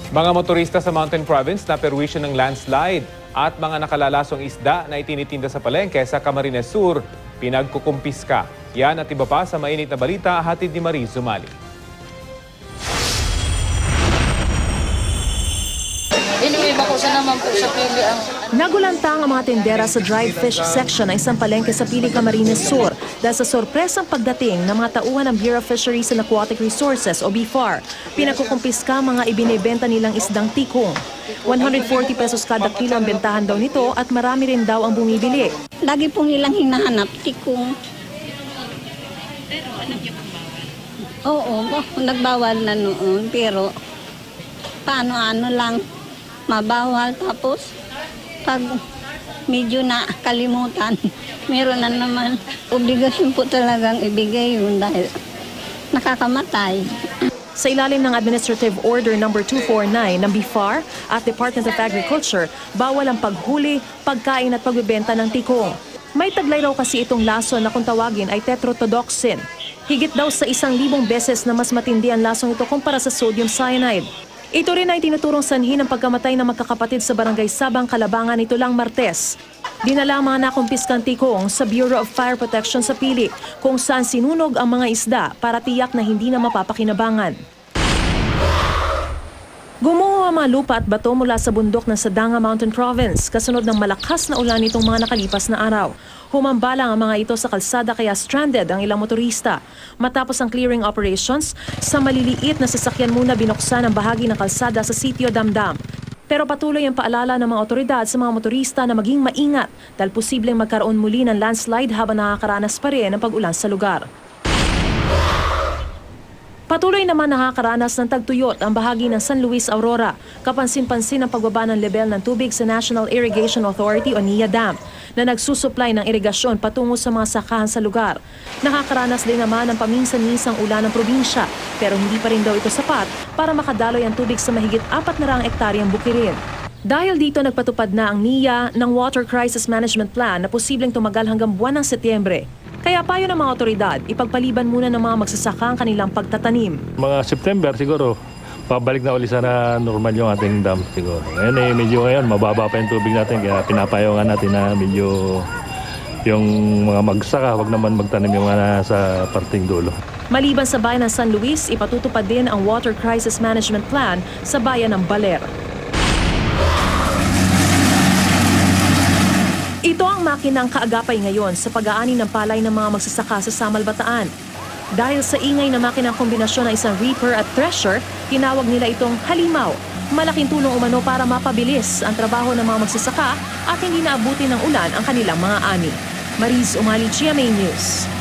Mga motorista sa Mountain Province na perwisyo ng landslide at mga nakalalasong isda na itinitinda sa palengke sa Camarines Sur, pinagkukumpiska. Yan at iba pa sa mainit na balita, hatid ni Marie Zumali. Inuiba ko sa naman po sa pili ang... Nagulantang ang mga tendera sa dried fish section ng isang palengke sa Pili, Camarines Sur dahil sa sorpresang pagdating ng mga tauhan ng Bureau of Fisheries and Aquatic Resources o BFAR. Pinagkukumpiska mga ibinebenta nilang isdang tikong. 140 pesos kada kilo ang bentahan daw nito at marami rin daw ang bumibili. Lagi po nilang hinahanap tikong. Oo, nagbawal na noon pero paano-ano lang mabawal tapos pag medyo na kalimutan, meron na naman obligasyon po talagang ibigay yun dahil nakakamatay. Sa ilalim ng Administrative Order No. 249 ng BFAR at Department of Agriculture, bawal ang paghuli, pagkain at pagbebenta ng tikong. May taglay raw kasi itong lason na kung tawagin ay tetrodotoxin. Higit daw sa 1,000 beses na mas matindi ang lasong ito kumpara sa sodium cyanide. Ito rin ay tinuturong sanhi ng pagkamatay ng magkakapatid sa Barangay Sabang, Calabangan nito lang Martes. Dinala ang mga nakumpiskang tikong sa Bureau of Fire Protection sa Pili, kung saan sinunog ang mga isda para tiyak na hindi na mapapakinabangan. Gumuho ang mga lupa at bato mula sa bundok ng Sadanga Mountain Province kasunod ng malakas na ulan nitong mga nakalipas na araw. Humambalang ang mga ito sa kalsada kaya stranded ang ilang motorista. Matapos ang clearing operations, sa maliliit na sasakyan muna binuksan ang bahagi ng kalsada sa Sitio Damdam. Pero patuloy ang paalala ng mga otoridad sa mga motorista na maging maingat dahil posibleng magkaroon muli ng landslide habang nakakaranas pa rin ng pag-ulan sa lugar. Patuloy naman nakakaranas ng tagtuyot ang bahagi ng San Luis, Aurora. Kapansin-pansin ang pagbaba ng level ng tubig sa National Irrigation Authority o NIA Dam na nagsusupply ng irigasyon patungo sa mga sakahan sa lugar. Nakakaranas din naman ng paminsan-minsang ulan ng probinsya pero hindi pa rin daw ito sapat para makadaloy ang tubig sa mahigit 400 ektaryang bukirin. Dahil dito nagpatupad na ang NIA ng Water Crisis Management Plan na posibleng tumagal hanggang buwan ng Setyembre. Kaya payo ng mga otoridad, ipagpaliban muna ng mga magsasaka ang kanilang pagtatanim. Mga September siguro, pabalik na ulit sana normal yung ating dam siguro. Ngayon medyo ngayon, mababa pa yung tubig natin kaya pinapayongan natin na medyo yung mga magsaka, wag naman magtanim yung mga sa parting dulo. Maliban sa bayan ng San Luis, ipatutupad din ang Water Crisis Management Plan sa bayan ng Baler. Ito ang makinang kaagapay ngayon sa pag-aani ng palay ng mga magsasaka sa Samal, Bataan. Dahil sa ingay na makinang kombinasyon ng isang reaper at thresher, tinawag nila itong halimaw. Malaking tulong umano para mapabilis ang trabaho ng mga magsasaka at hindi naabutin ng ulan ang kanilang mga ani. Marie Zumali, GMA News.